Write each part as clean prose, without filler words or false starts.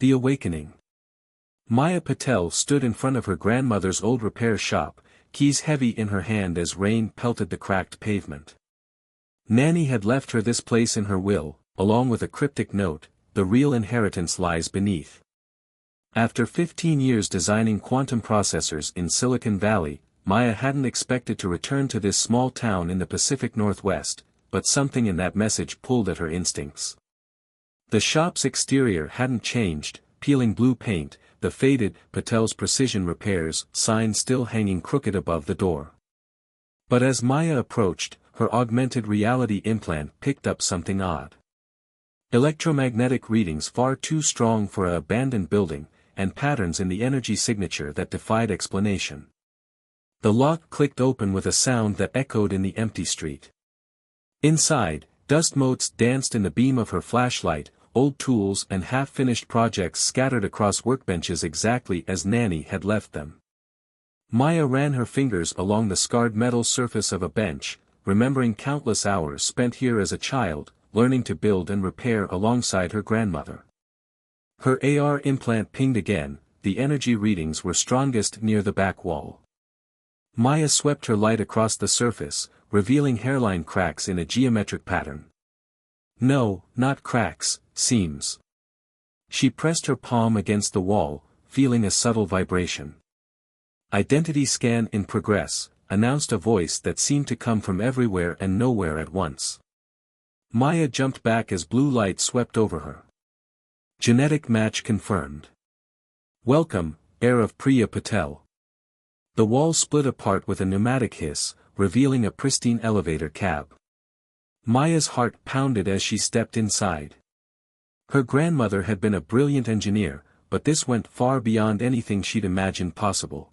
The Awakening. Maya Patel stood in front of her grandmother's old repair shop, keys heavy in her hand as rain pelted the cracked pavement. Nanny had left her this place in her will, along with a cryptic note, "The real inheritance lies beneath." After 15 years designing quantum processors in Silicon Valley, Maya hadn't expected to return to this small town in the Pacific Northwest, but something in that message pulled at her instincts. The shop's exterior hadn't changed, peeling blue paint, the faded "Patel's Precision Repairs" sign still hanging crooked above the door. But as Maya approached, her augmented reality implant picked up something odd. Electromagnetic readings far too strong for an abandoned building, and patterns in the energy signature that defied explanation. The lock clicked open with a sound that echoed in the empty street. Inside, dust motes danced in the beam of her flashlight, old tools and half-finished projects scattered across workbenches exactly as Nanny had left them. Maya ran her fingers along the scarred metal surface of a bench, remembering countless hours spent here as a child, learning to build and repair alongside her grandmother. Her AR implant pinged again, the energy readings were strongest near the back wall. Maya swept her light across the surface, revealing hairline cracks in a geometric pattern. No, not cracks, seams. She pressed her palm against the wall, feeling a subtle vibration. "Identity scan in progress," announced a voice that seemed to come from everywhere and nowhere at once. Maya jumped back as blue light swept over her. Genetic match confirmed. "Welcome, heir of Priya Patel." The wall split apart with a pneumatic hiss, revealing a pristine elevator cab. Maya's heart pounded as she stepped inside. Her grandmother had been a brilliant engineer, but this went far beyond anything she'd imagined possible.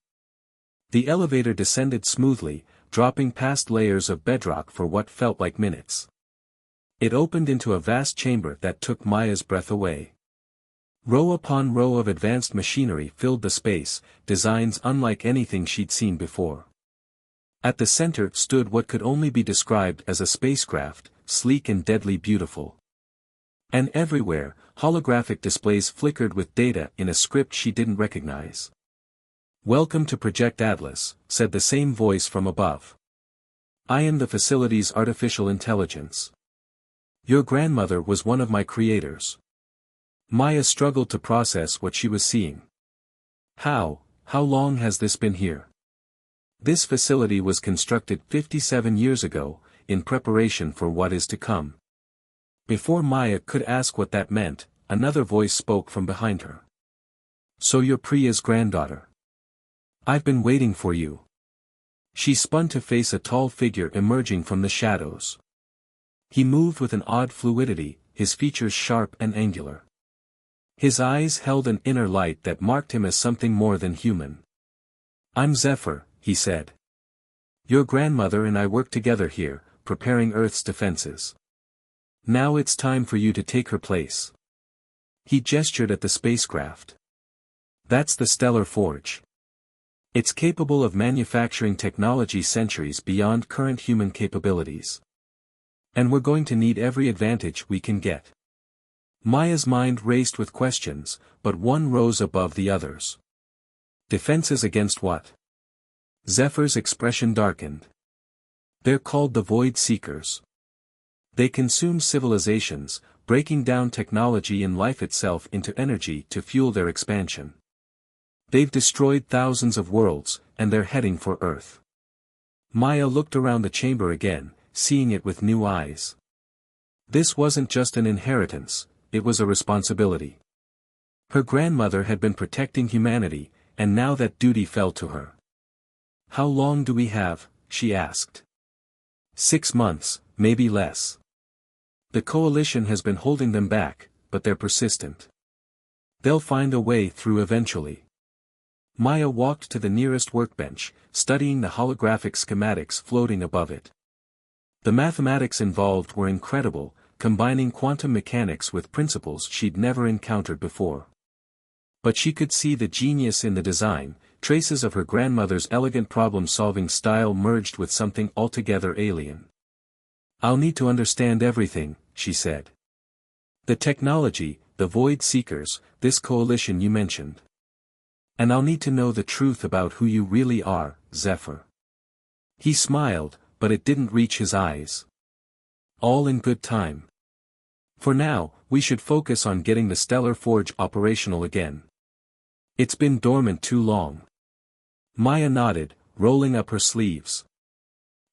The elevator descended smoothly, dropping past layers of bedrock for what felt like minutes. It opened into a vast chamber that took Maya's breath away. Row upon row of advanced machinery filled the space, designs unlike anything she'd seen before. At the center stood what could only be described as a spacecraft, sleek and deadly beautiful. And everywhere, holographic displays flickered with data in a script she didn't recognize. "Welcome to Project Atlas," said the same voice from above. "I am the facility's artificial intelligence. Your grandmother was one of my creators." Maya struggled to process what she was seeing. How long has this been here?" This facility was constructed 57 years ago, in preparation for what is to come. Before Maya could ask what that meant, another voice spoke from behind her. "So you're Priya's granddaughter. I've been waiting for you." She spun to face a tall figure emerging from the shadows. He moved with an odd fluidity, his features sharp and angular. His eyes held an inner light that marked him as something more than human. "I'm Zephyr," he said. "Your grandmother and I worked together here, preparing Earth's defenses. Now it's time for you to take her place." He gestured at the spacecraft. "That's the Stellar Forge. It's capable of manufacturing technology centuries beyond current human capabilities. And we're going to need every advantage we can get." Maya's mind raced with questions, but one rose above the others. "Defenses against what?" Zephyr's expression darkened. "They're called the Void Seekers. They consume civilizations, breaking down technology and life itself into energy to fuel their expansion. They've destroyed thousands of worlds, and they're heading for Earth." Maya looked around the chamber again, seeing it with new eyes. This wasn't just an inheritance, it was a responsibility. Her grandmother had been protecting humanity, and now that duty fell to her. "How long do we have?" she asked. 6 months, maybe less. The coalition has been holding them back, but they're persistent. They'll find a way through eventually. Maya walked to the nearest workbench, studying the holographic schematics floating above it. The mathematics involved were incredible, combining quantum mechanics with principles she'd never encountered before. But she could see the genius in the design, traces of her grandmother's elegant problem-solving style merged with something altogether alien. "I'll need to understand everything," she said. "The technology, the Void Seekers, this coalition you mentioned. And I'll need to know the truth about who you really are, Zephyr. He smiled, but it didn't reach his eyes. All in good time. For now, we should focus on getting the Stellar Forge operational again. It's been dormant too long. Maya nodded, rolling up her sleeves.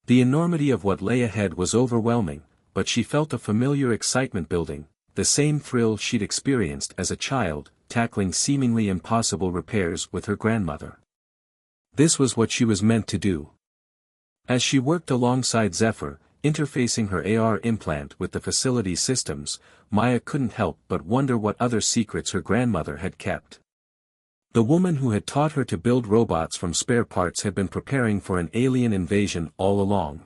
The enormity of what lay ahead was overwhelming, but she felt a familiar excitement building, the same thrill she'd experienced as a child, tackling seemingly impossible repairs with her grandmother. This was what she was meant to do. As she worked alongside Zephyr, interfacing her AR implant with the facility's systems, Maya couldn't help but wonder what other secrets her grandmother had kept. The woman who had taught her to build robots from spare parts had been preparing for an alien invasion all along.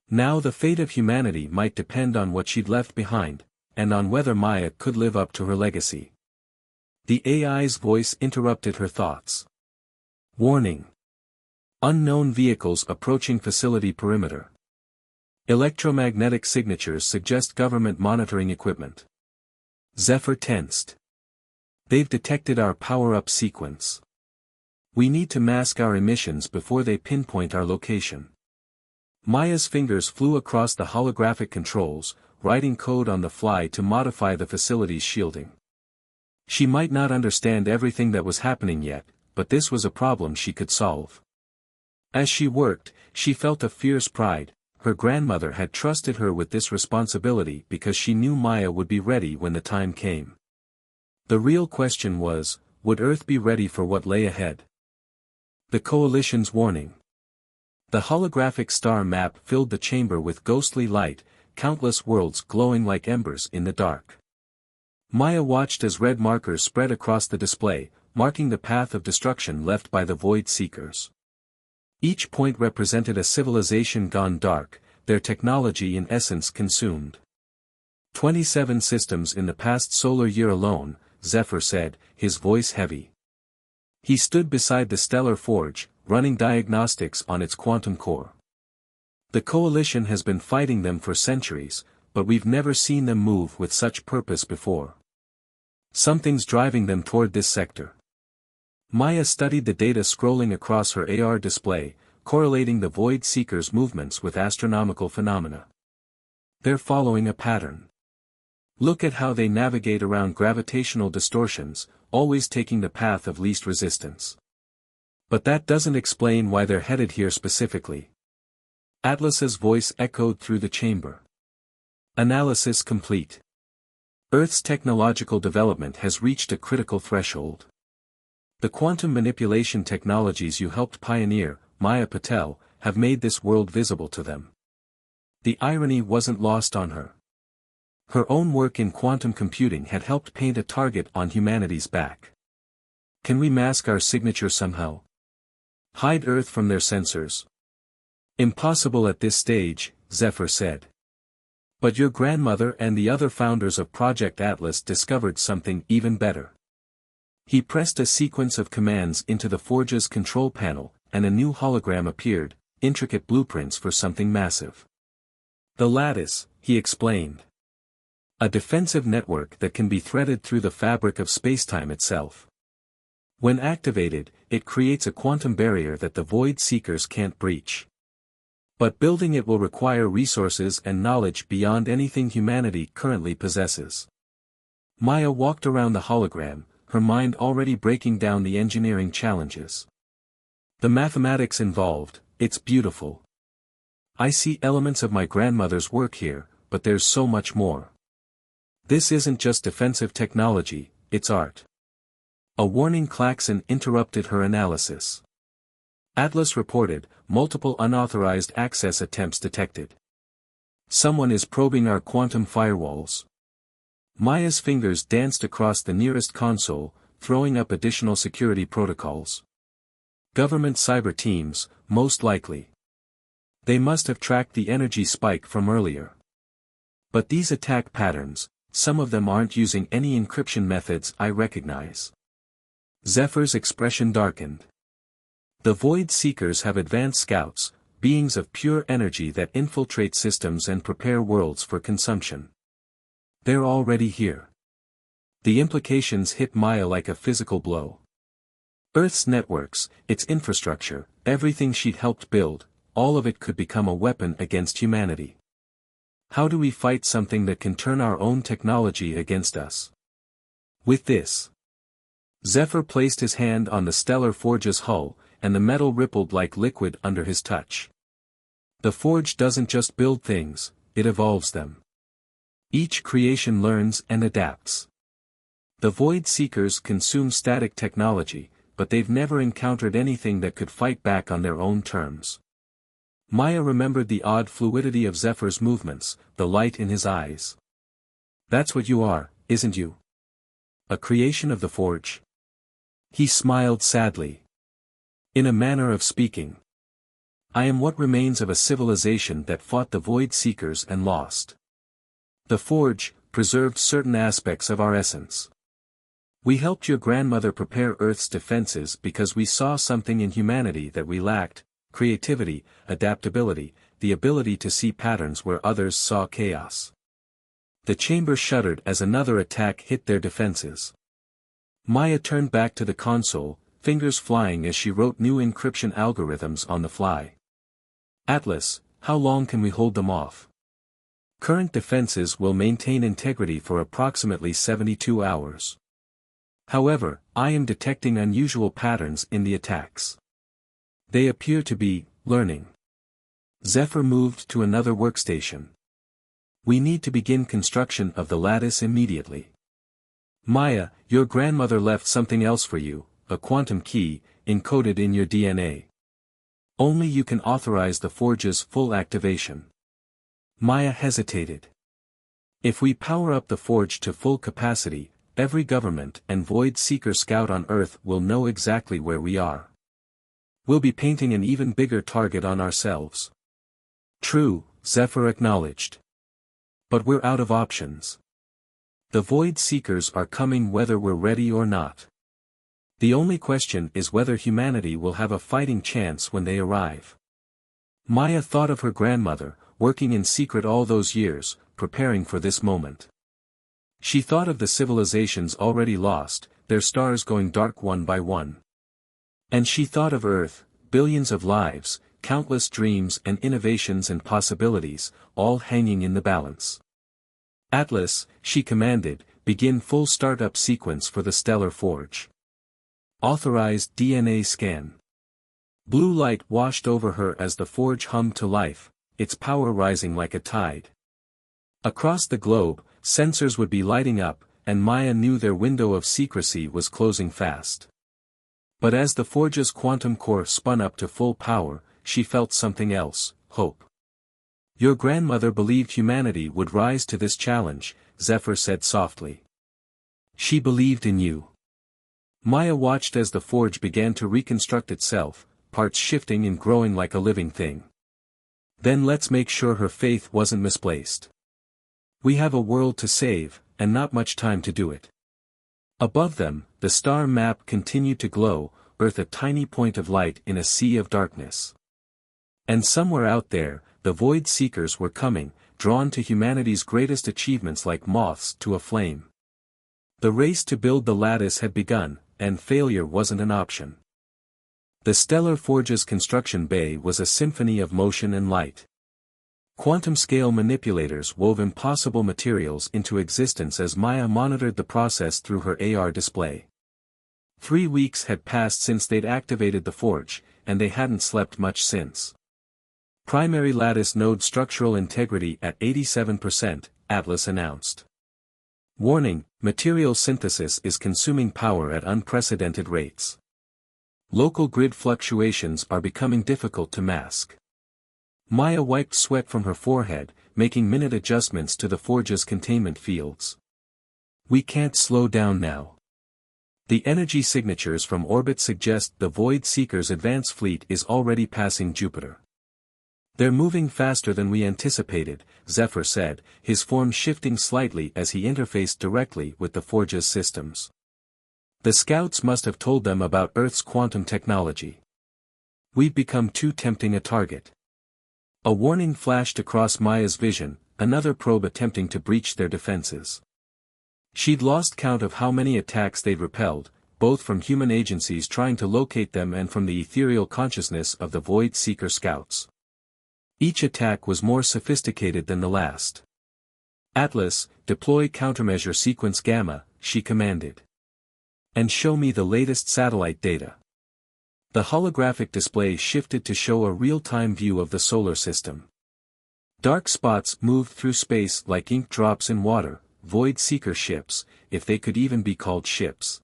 Now the fate of humanity might depend on what she'd left behind, and on whether Maya could live up to her legacy. The AI's voice interrupted her thoughts. Warning. Unknown vehicles approaching facility perimeter. Electromagnetic signatures suggest government monitoring equipment. Zephyr tensed. They've detected our power-up sequence. We need to mask our emissions before they pinpoint our location. Maya's fingers flew across the holographic controls, writing code on the fly to modify the facility's shielding. She might not understand everything that was happening yet, but this was a problem she could solve. As she worked, she felt a fierce pride. Her grandmother had trusted her with this responsibility because she knew Maya would be ready when the time came. The real question was, would Earth be ready for what lay ahead? The Coalition's warning. The holographic star map filled the chamber with ghostly light, countless worlds glowing like embers in the dark. Maya watched as red markers spread across the display, marking the path of destruction left by the Void Seekers. Each point represented a civilization gone dark, their technology in essence consumed. 27 systems in the past solar year alone, Zephyr said, his voice heavy. He stood beside the Stellar Forge, running diagnostics on its quantum core. The Coalition has been fighting them for centuries, but we've never seen them move with such purpose before. Something's driving them toward this sector. Maya studied the data scrolling across her AR display, correlating the Void Seekers' movements with astronomical phenomena. They're following a pattern. Look at how they navigate around gravitational distortions, always taking the path of least resistance. But that doesn't explain why they're headed here specifically. Atlas's voice echoed through the chamber. Analysis complete. Earth's technological development has reached a critical threshold. The quantum manipulation technologies you helped pioneer, Maya Patel, have made this world visible to them. The irony wasn't lost on her. Her own work in quantum computing had helped paint a target on humanity's back. Can we mask our signature somehow? Hide Earth from their sensors? Impossible at this stage, Zephyr said. But your grandmother and the other founders of Project Atlas discovered something even better. He pressed a sequence of commands into the Forge's control panel, and a new hologram appeared, intricate blueprints for something massive. The lattice, he explained. A defensive network that can be threaded through the fabric of spacetime itself. When activated, it creates a quantum barrier that the Void Seekers can't breach. But building it will require resources and knowledge beyond anything humanity currently possesses. Maya walked around the hologram, her mind already breaking down the engineering challenges. The mathematics involved, it's beautiful. I see elements of my grandmother's work here, but there's so much more. This isn't just defensive technology, it's art. A warning klaxon interrupted her analysis. Atlas reported, multiple unauthorized access attempts detected. Someone is probing our quantum firewalls. Maya's fingers danced across the nearest console, throwing up additional security protocols. Government cyber teams, most likely. They must have tracked the energy spike from earlier. But these attack patterns, some of them aren't using any encryption methods I recognize. Zephyr's expression darkened. The Void Seekers have advanced scouts, beings of pure energy that infiltrate systems and prepare worlds for consumption. They're already here. The implications hit Maya like a physical blow. Earth's networks, its infrastructure, everything she'd helped build, all of it could become a weapon against humanity. How do we fight something that can turn our own technology against us? With this, Zephyr placed his hand on the stellar forge's hull, and the metal rippled like liquid under his touch. The forge doesn't just build things, it evolves them. Each creation learns and adapts. The Void Seekers consume static technology, but they've never encountered anything that could fight back on their own terms. Maya remembered the odd fluidity of Zephyr's movements, the light in his eyes. That's what you are, isn't you? A creation of the forge? He smiled sadly. In a manner of speaking. I am what remains of a civilization that fought the Void Seekers and lost. The forge preserved certain aspects of our essence. We helped your grandmother prepare Earth's defenses because we saw something in humanity that we lacked: creativity, adaptability, the ability to see patterns where others saw chaos. The chamber shuddered as another attack hit their defenses. Maya turned back to the console, fingers flying as she wrote new encryption algorithms on the fly. Atlas, how long can we hold them off? Current defenses will maintain integrity for approximately 72 hours. However, I am detecting unusual patterns in the attacks. They appear to be learning. Zephyr moved to another workstation. We need to begin construction of the lattice immediately. Maya, your grandmother left something else for you, a quantum key, encoded in your DNA. Only you can authorize the forge's full activation. Maya hesitated. If we power up the forge to full capacity, every government and Void Seeker scout on Earth will know exactly where we are. We'll be painting an even bigger target on ourselves. True, Zephyr acknowledged. But we're out of options. The Void Seekers are coming whether we're ready or not. The only question is whether humanity will have a fighting chance when they arrive. Maya thought of her grandmother, working in secret all those years, preparing for this moment. She thought of the civilizations already lost, their stars going dark one by one. And she thought of Earth, billions of lives, countless dreams and innovations and possibilities, all hanging in the balance. Atlas, she commanded, begin full startup sequence for the stellar forge. Authorized DNA scan. Blue light washed over her as the forge hummed to life, its power rising like a tide. Across the globe, sensors would be lighting up, and Maya knew their window of secrecy was closing fast. But as the forge's quantum core spun up to full power, she felt something else: hope. Your grandmother believed humanity would rise to this challenge, Zephyr said softly. She believed in you. Maya watched as the forge began to reconstruct itself, parts shifting and growing like a living thing. Then let's make sure her faith wasn't misplaced. We have a world to save, and not much time to do it. Above them, the star map continued to glow, Earth a tiny point of light in a sea of darkness. And somewhere out there, the Void Seekers were coming, drawn to humanity's greatest achievements like moths to a flame. The race to build the lattice had begun, and failure wasn't an option. The stellar forge's construction bay was a symphony of motion and light. Quantum-scale manipulators wove impossible materials into existence as Maya monitored the process through her AR display. 3 weeks had passed since they'd activated the forge, and they hadn't slept much since. Primary lattice node structural integrity at 87%, Atlas announced. Warning, material synthesis is consuming power at unprecedented rates. Local grid fluctuations are becoming difficult to mask. Maya wiped sweat from her forehead, making minute adjustments to the forge's containment fields. We can't slow down now. The energy signatures from orbit suggest the Void Seeker's advance fleet is already passing Jupiter. They're moving faster than we anticipated, Zephyr said, his form shifting slightly as he interfaced directly with the forge's systems. The scouts must have told them about Earth's quantum technology. We've become too tempting a target. A warning flashed across Maya's vision, another probe attempting to breach their defenses. She'd lost count of how many attacks they'd repelled, both from human agencies trying to locate them and from the ethereal consciousness of the Void Seeker scouts. Each attack was more sophisticated than the last. "Atlas, deploy countermeasure sequence Gamma," she commanded. "And show me the latest satellite data." The holographic display shifted to show a real-time view of the solar system. Dark spots moved through space like ink drops in water, Void Seeker ships, if they could even be called ships.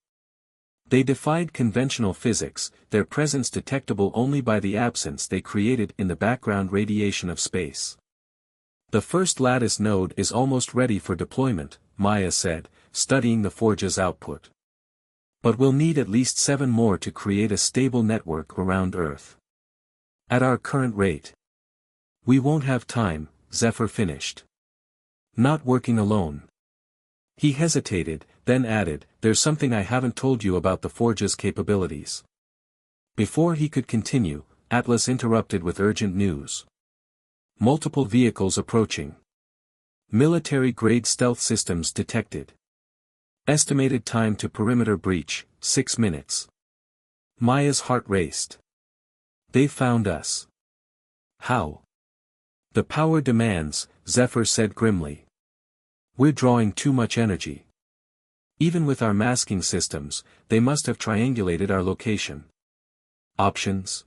They defied conventional physics, their presence detectable only by the absence they created in the background radiation of space. "The first lattice node is almost ready for deployment," Maya said, studying the forge's output. "But we'll need at least 7 more to create a stable network around Earth. At our current rate. We won't have time," Zephyr finished. "Not working alone." He hesitated, then added, "There's something I haven't told you about the Forge's capabilities." Before he could continue, Atlas interrupted with urgent news. "Multiple vehicles approaching. Military-grade stealth systems detected. Estimated time to perimeter breach, 6 minutes." Maya's heart raced. "They've found us." "How?" "The power demands," Zephyr said grimly. "We're drawing too much energy. Even with our masking systems, they must have triangulated our location." "Options?"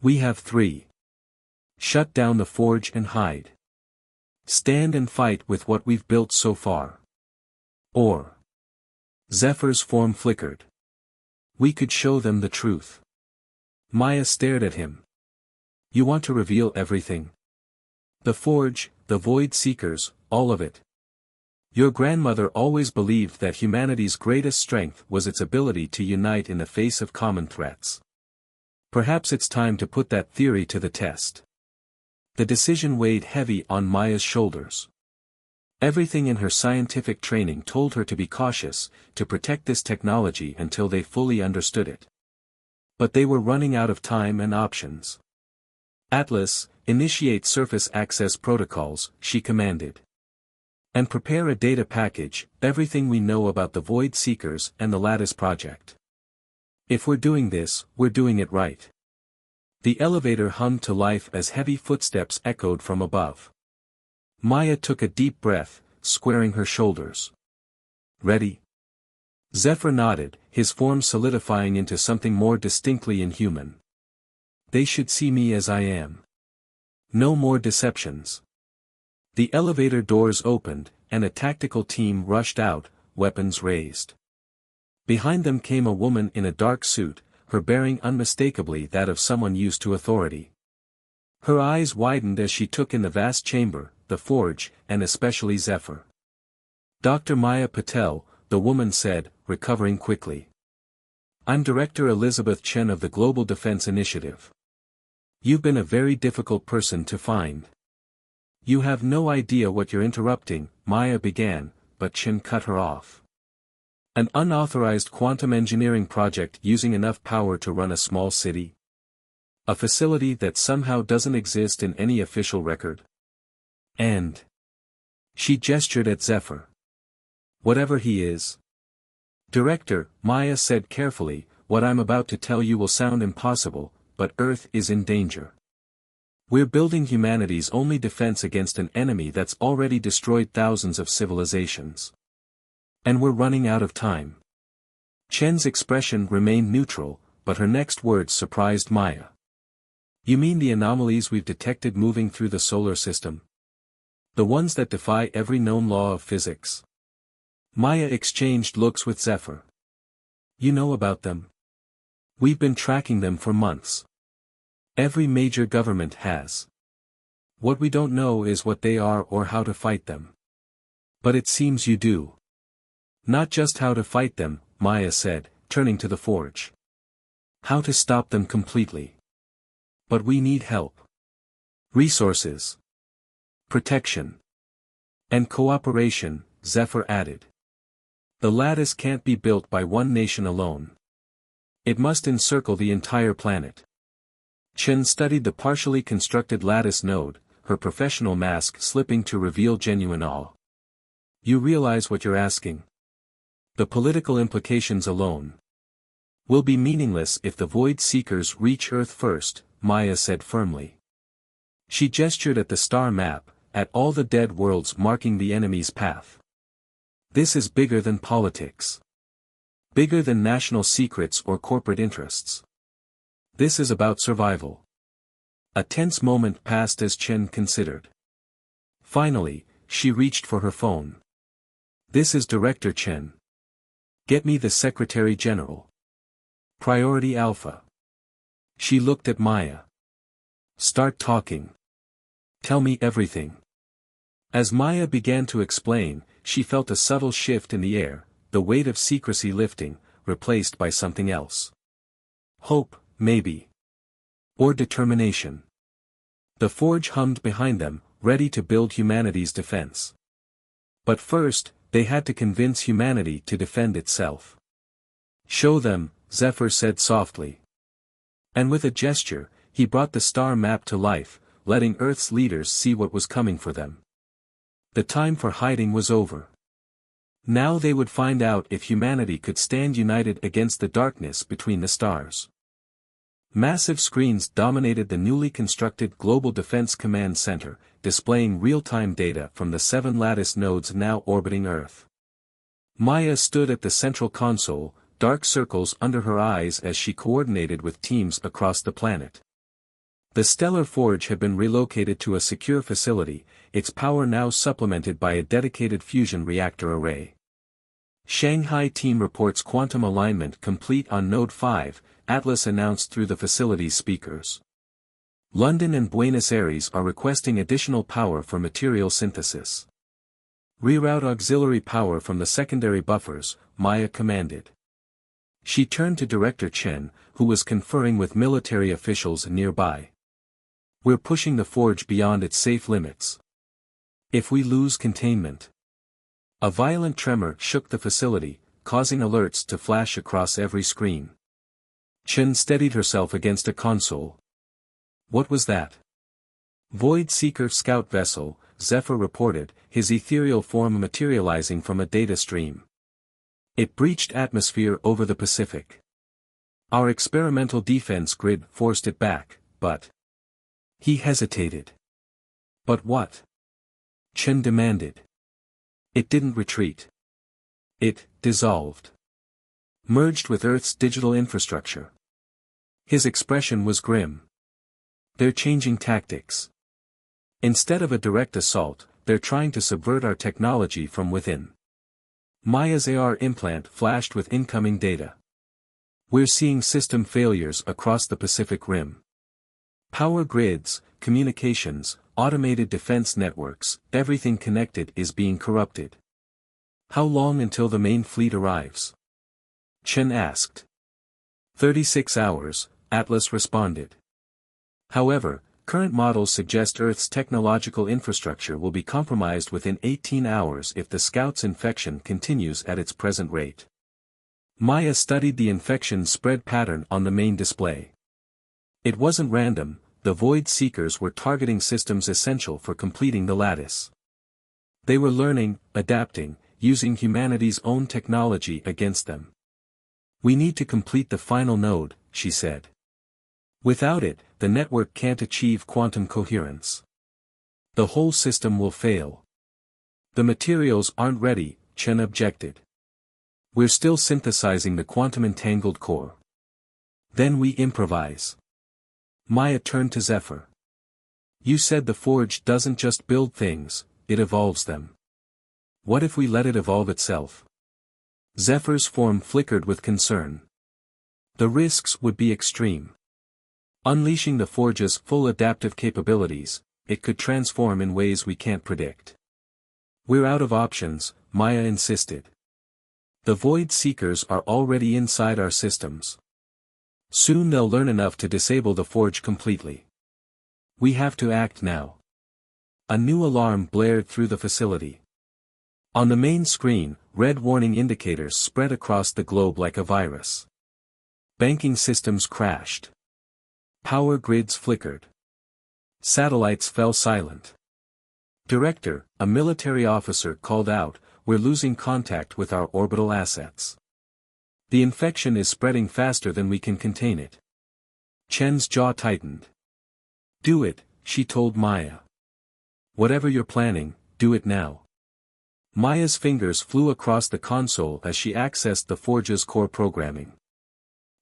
"We have 3. Shut down the forge and hide. Stand and fight with what we've built so far. Or..." Zephyr's form flickered. "We could show them the truth." Maya stared at him. "You want to reveal everything? The forge, the Void Seekers, all of it? Your grandmother always believed that humanity's greatest strength was its ability to unite in the face of common threats. Perhaps it's time to put that theory to the test." The decision weighed heavy on Maya's shoulders. Everything in her scientific training told her to be cautious, to protect this technology until they fully understood it. But they were running out of time and options. "Atlas, initiate surface access protocols," she commanded. "And prepare a data package, everything we know about the Void Seekers and the Lattice Project. If we're doing this, we're doing it right." The elevator hummed to life as heavy footsteps echoed from above. Maya took a deep breath, squaring her shoulders. "Ready?" Zephyr nodded, his form solidifying into something more distinctly inhuman. "They should see me as I am. No more deceptions." The elevator doors opened, and a tactical team rushed out, weapons raised. Behind them came a woman in a dark suit, her bearing unmistakably that of someone used to authority. Her eyes widened as she took in the vast chamber, the forge, and especially Zephyr. "Dr. Maya Patel," the woman said, recovering quickly. "I'm Director Elizabeth Chen of the Global Defense Initiative. You've been a very difficult person to find." "You have no idea what you're interrupting," Maya began, but Chen cut her off. "An unauthorized quantum engineering project using enough power to run a small city? A facility that somehow doesn't exist in any official record? And..." She gestured at Zephyr. "Whatever he is." "Director," Maya said carefully, "what I'm about to tell you will sound impossible, but Earth is in danger. We're building humanity's only defense against an enemy that's already destroyed thousands of civilizations. And we're running out of time." Chen's expression remained neutral, but her next words surprised Maya. "You mean the anomalies we've detected moving through the solar system? The ones that defy every known law of physics?" Maya exchanged looks with Zephyr. "You know about them? We've been tracking them for months. Every major government has. What we don't know is what they are or how to fight them. But it seems you do." "Not just how to fight them," Maya said, turning to the forge. "How to stop them completely. But we need help. Resources. Protection. And cooperation," Zephyr added. "The lattice can't be built by one nation alone. It must encircle the entire planet." Chen studied the partially constructed lattice node, her professional mask slipping to reveal genuine awe. You realize what you're asking? The political implications alone will be meaningless if the Void Seekers reach Earth first, Maya said firmly. She gestured at the star map, at all the dead worlds marking the enemy's path. This is bigger than politics. Bigger than national secrets or corporate interests. This is about survival. A tense moment passed as Chen considered. Finally, she reached for her phone. This is Director Chen. Get me the Secretary General. Priority Alpha. She looked at Maya. Start talking. Tell me everything. As Maya began to explain, she felt a subtle shift in the air, the weight of secrecy lifting, replaced by something else. Hope, maybe. Or determination. The forge hummed behind them, ready to build humanity's defense. But first, they had to convince humanity to defend itself. Show them, Zephyr said softly. And with a gesture, he brought the star map to life, letting Earth's leaders see what was coming for them. The time for hiding was over. Now they would find out if humanity could stand united against the darkness between the stars. Massive screens dominated the newly constructed Global Defense Command Center, displaying real-time data from the 7 lattice nodes now orbiting Earth. Maya stood at the central console, dark circles under her eyes as she coordinated with teams across the planet. The Stellar Forge had been relocated to a secure facility, its power now supplemented by a dedicated fusion reactor array. Shanghai team reports quantum alignment complete on Node 5, Atlas announced through the facility's speakers. London and Buenos Aires are requesting additional power for material synthesis. Reroute auxiliary power from the secondary buffers, Maya commanded. She turned to Director Chen, who was conferring with military officials nearby. We're pushing the forge beyond its safe limits. If we lose containment. A violent tremor shook the facility, causing alerts to flash across every screen. Chen steadied herself against a console. What was that? Void Seeker scout vessel, Zephyr reported, his ethereal form materializing from a data stream. It breached atmosphere over the Pacific. Our experimental defense grid forced it back, but... He hesitated. But what? Chen demanded. It didn't retreat. It dissolved. Merged with Earth's digital infrastructure. His expression was grim. They're changing tactics. Instead of a direct assault, they're trying to subvert our technology from within. Maya's AR implant flashed with incoming data. We're seeing system failures across the Pacific Rim. Power grids, communications, automated defense networks, everything connected is being corrupted. How long until the main fleet arrives? Chen asked. 36 hours, Atlas responded. However, current models suggest Earth's technological infrastructure will be compromised within 18 hours if the Scout's infection continues at its present rate. Maya studied the infection spread pattern on the main display. It wasn't random, the Void Seekers were targeting systems essential for completing the lattice. They were learning, adapting, using humanity's own technology against them. We need to complete the final node, she said. Without it, the network can't achieve quantum coherence. The whole system will fail. The materials aren't ready, Chen objected. We're still synthesizing the quantum-entangled core. Then we improvise. Maya turned to Zephyr. You said the forge doesn't just build things, it evolves them. What if we let it evolve itself? Zephyr's form flickered with concern. The risks would be extreme. Unleashing the forge's full adaptive capabilities, it could transform in ways we can't predict. We're out of options, Maya insisted. The Void Seekers are already inside our systems. Soon they'll learn enough to disable the forge completely. We have to act now. A new alarm blared through the facility. On the main screen, red warning indicators spread across the globe like a virus. Banking systems crashed. Power grids flickered. Satellites fell silent. Director, a military officer called out, we're losing contact with our orbital assets. The infection is spreading faster than we can contain it. Chen's jaw tightened. Do it, she told Maya. Whatever you're planning, do it now. Maya's fingers flew across the console as she accessed the Forge's core programming.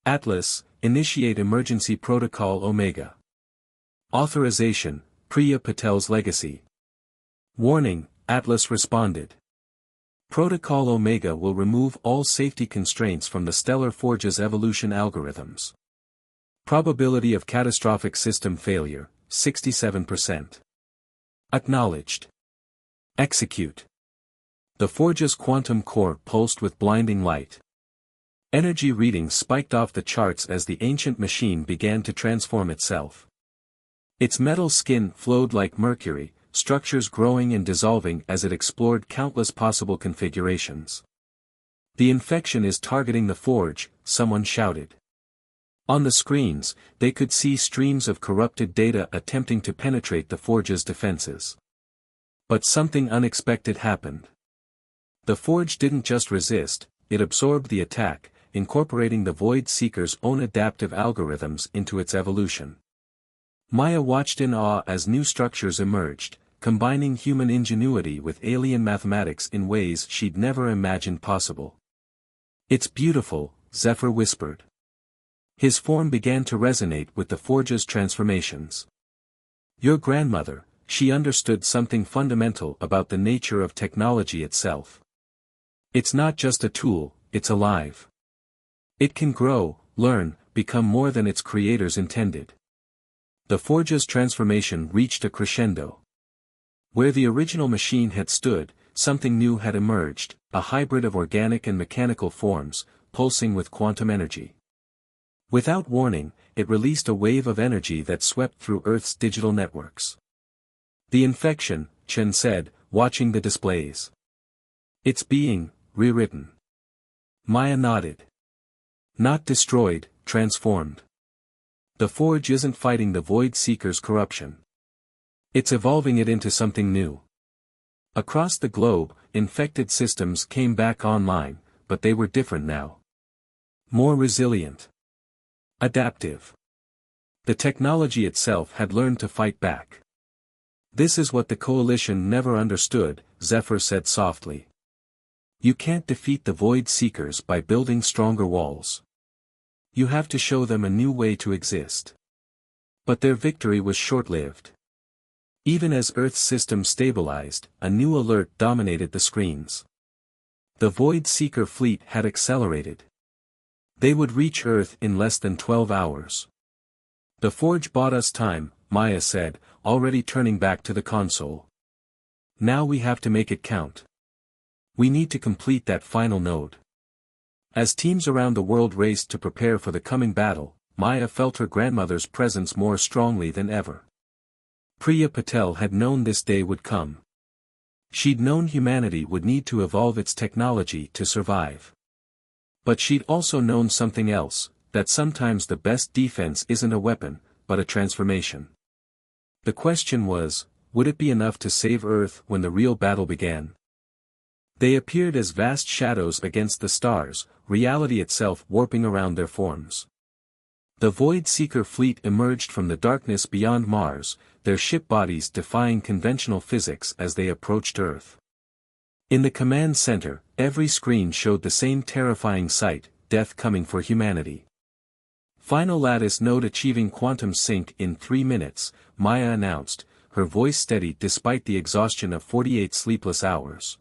Atlas, initiate emergency protocol Omega. Authorization, Priya Patel's legacy. Warning, Atlas responded. Protocol Omega will remove all safety constraints from the Stellar Forge's evolution algorithms. Probability of catastrophic system failure, 67%. Acknowledged. Execute. The Forge's quantum core pulsed with blinding light. Energy readings spiked off the charts as the ancient machine began to transform itself. Its metal skin flowed like mercury, structures growing and dissolving as it explored countless possible configurations. The infection is targeting the Forge, someone shouted. On the screens, they could see streams of corrupted data attempting to penetrate the Forge's defenses. But something unexpected happened. The Forge didn't just resist, it absorbed the attack, incorporating the Void Seeker's own adaptive algorithms into its evolution. Maya watched in awe as new structures emerged, combining human ingenuity with alien mathematics in ways she'd never imagined possible. It's beautiful, Zephyr whispered. His form began to resonate with the Forge's transformations. Your grandmother, she understood something fundamental about the nature of technology itself. It's not just a tool, it's alive. It can grow, learn, become more than its creators intended. The Forge's transformation reached a crescendo. Where the original machine had stood, something new had emerged, a hybrid of organic and mechanical forms, pulsing with quantum energy. Without warning, it released a wave of energy that swept through Earth's digital networks. The infection, Chen said, watching the displays. It's being rewritten. Maya nodded. Not destroyed, transformed. The Forge isn't fighting the Void Seeker's corruption. It's evolving it into something new. Across the globe, infected systems came back online, but they were different now. More resilient. Adaptive. The technology itself had learned to fight back. This is what the Coalition never understood, Zephyr said softly. You can't defeat the Void Seekers by building stronger walls. You have to show them a new way to exist. But their victory was short-lived. Even as Earth's system stabilized, a new alert dominated the screens. The Void Seeker fleet had accelerated. They would reach Earth in less than 12 hours. The Forge bought us time, Maya said, already turning back to the console. Now we have to make it count. We need to complete that final node. As teams around the world raced to prepare for the coming battle, Maya felt her grandmother's presence more strongly than ever. Priya Patel had known this day would come. She'd known humanity would need to evolve its technology to survive. But she'd also known something else, that sometimes the best defense isn't a weapon, but a transformation. The question was, would it be enough to save Earth when the real battle began? They appeared as vast shadows against the stars, reality itself warping around their forms. The Void Seeker fleet emerged from the darkness beyond Mars, their ship bodies defying conventional physics as they approached Earth. In the command center, every screen showed the same terrifying sight, death coming for humanity. Final lattice node achieving quantum sync in 3 minutes, Maya announced, her voice steady despite the exhaustion of 48 sleepless hours.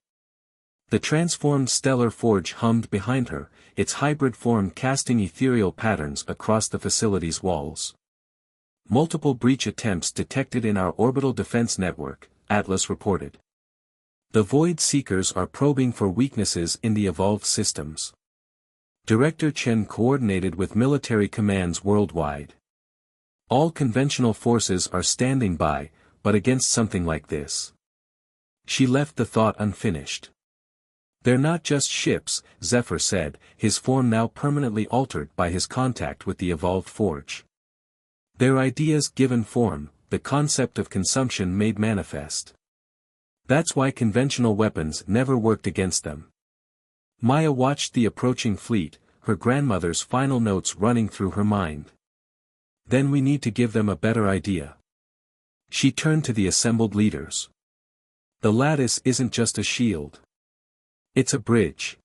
The transformed stellar forge hummed behind her, its hybrid form casting ethereal patterns across the facility's walls. Multiple breach attempts detected in our orbital defense network, Atlas reported. The Void Seekers are probing for weaknesses in the evolved systems. Director Chen coordinated with military commands worldwide. All conventional forces are standing by, but against something like this. She left the thought unfinished. They're not just ships, Zephyr said, his form now permanently altered by his contact with the evolved forge. They're ideas given form, the concept of consumption made manifest. That's why conventional weapons never worked against them. Maya watched the approaching fleet, her grandmother's final notes running through her mind. Then we need to give them a better idea. She turned to the assembled leaders. The lattice isn't just a shield. It's a bridge.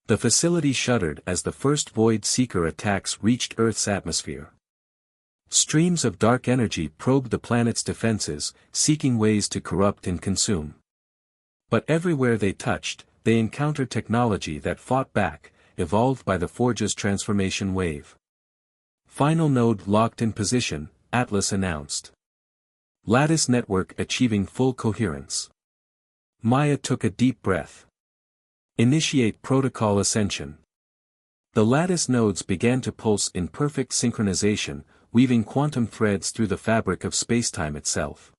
The facility shuddered as the first Void Seeker attacks reached Earth's atmosphere. Streams of dark energy probed the planet's defenses, seeking ways to corrupt and consume. But everywhere they touched, they encountered technology that fought back, evolved by the Forge's transformation wave. Final node locked in position, Atlas announced. Lattice network achieving full coherence. Maya took a deep breath. Initiate protocol ascension. The lattice nodes began to pulse in perfect synchronization, weaving quantum threads through the fabric of spacetime itself.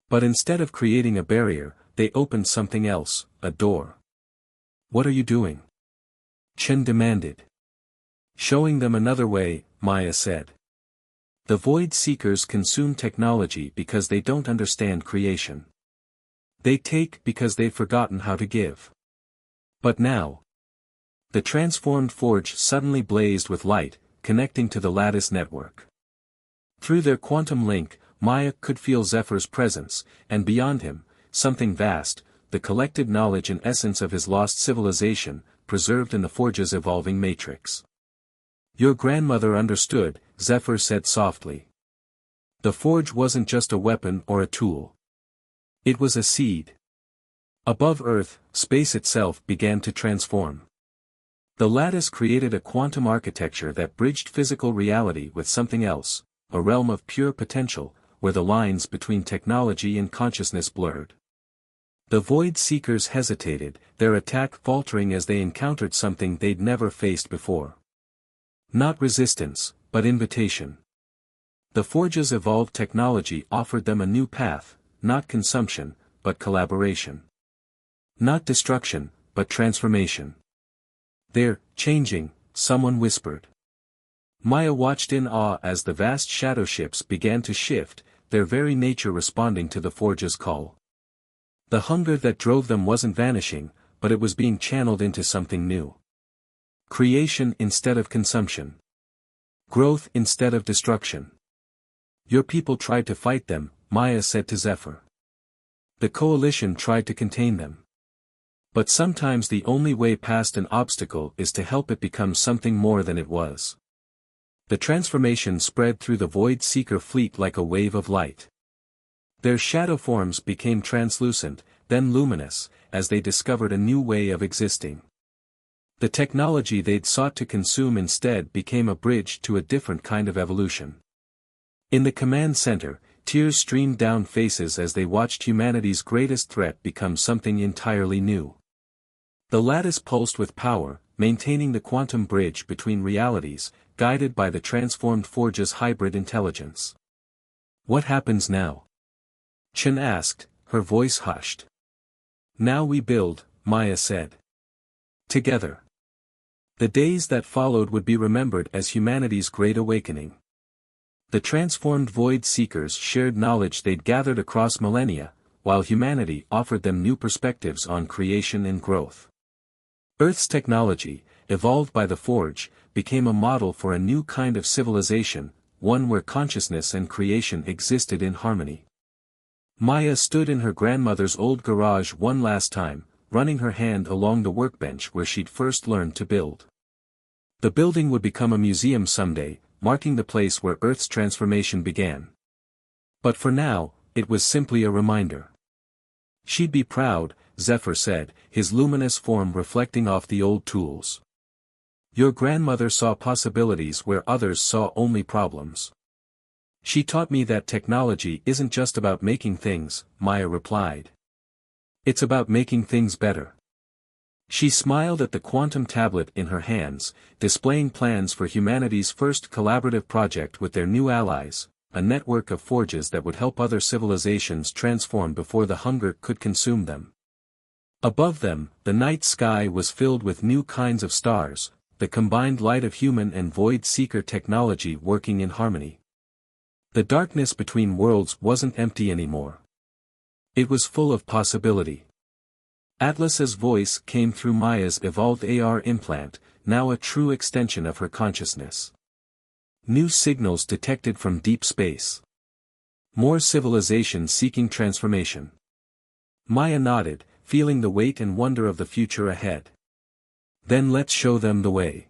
But instead of creating a barrier, they opened something else, a door. What are you doing? Chen demanded. Showing them another way, Maya said. The Void Seekers consume technology because they don't understand creation. They take because they've forgotten how to give. But now, the transformed forge suddenly blazed with light, connecting to the lattice network. Through their quantum link, Maya could feel Zephyr's presence, and beyond him, something vast, the collected knowledge and essence of his lost civilization, preserved in the forge's evolving matrix. Your grandmother understood, Zephyr said softly. The forge wasn't just a weapon or a tool. It was a seed. Above Earth, space itself began to transform. The lattice created a quantum architecture that bridged physical reality with something else, a realm of pure potential, where the lines between technology and consciousness blurred. The Void Seekers hesitated, their attack faltering as they encountered something they'd never faced before. Not resistance, but invitation. The Forge's evolved technology offered them a new path, not consumption, but collaboration. Not destruction, but transformation. They're changing, someone whispered. Maya watched in awe as the vast shadow ships began to shift, their very nature responding to the Forge's call. The hunger that drove them wasn't vanishing, but it was being channeled into something new. Creation instead of consumption. Growth instead of destruction. Your people tried to fight them, Maya said to Zephyr. The coalition tried to contain them. But sometimes the only way past an obstacle is to help it become something more than it was. The transformation spread through the Void Seeker fleet like a wave of light. Their shadow forms became translucent, then luminous, as they discovered a new way of existing. The technology they'd sought to consume instead became a bridge to a different kind of evolution. In the command center, tears streamed down faces as they watched humanity's greatest threat become something entirely new. The lattice pulsed with power, maintaining the quantum bridge between realities, guided by the transformed Forge's hybrid intelligence. What happens now? Chen asked, her voice hushed. Now we build, Maya said. Together. The days that followed would be remembered as humanity's great awakening. The transformed Void Seekers shared knowledge they'd gathered across millennia, while humanity offered them new perspectives on creation and growth. Earth's technology, evolved by the Forge, became a model for a new kind of civilization, one where consciousness and creation existed in harmony. Maya stood in her grandmother's old garage one last time, running her hand along the workbench where she'd first learned to build. The building would become a museum someday, marking the place where Earth's transformation began. But for now, it was simply a reminder. She'd be proud, Zephyr said, his luminous form reflecting off the old tools. Your grandmother saw possibilities where others saw only problems. She taught me that technology isn't just about making things, Maya replied. It's about making things better. She smiled at the quantum tablet in her hands, displaying plans for humanity's first collaborative project with their new allies, a network of forges that would help other civilizations transform before the hunger could consume them. Above them, the night sky was filled with new kinds of stars, the combined light of human and Void Seeker technology working in harmony. The darkness between worlds wasn't empty anymore. It was full of possibility. Atlas's voice came through Maya's evolved AR implant, now a true extension of her consciousness. New signals detected from deep space. More civilization seeking transformation. Maya nodded, feeling the weight and wonder of the future ahead. Then let's show them the way.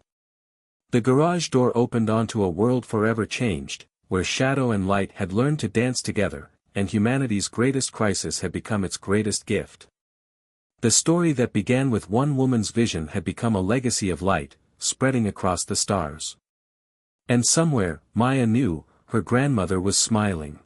The garage door opened onto a world forever changed, where shadow and light had learned to dance together, and humanity's greatest crisis had become its greatest gift. The story that began with one woman's vision had become a legacy of light, spreading across the stars. And somewhere, Maya knew, her grandmother was smiling.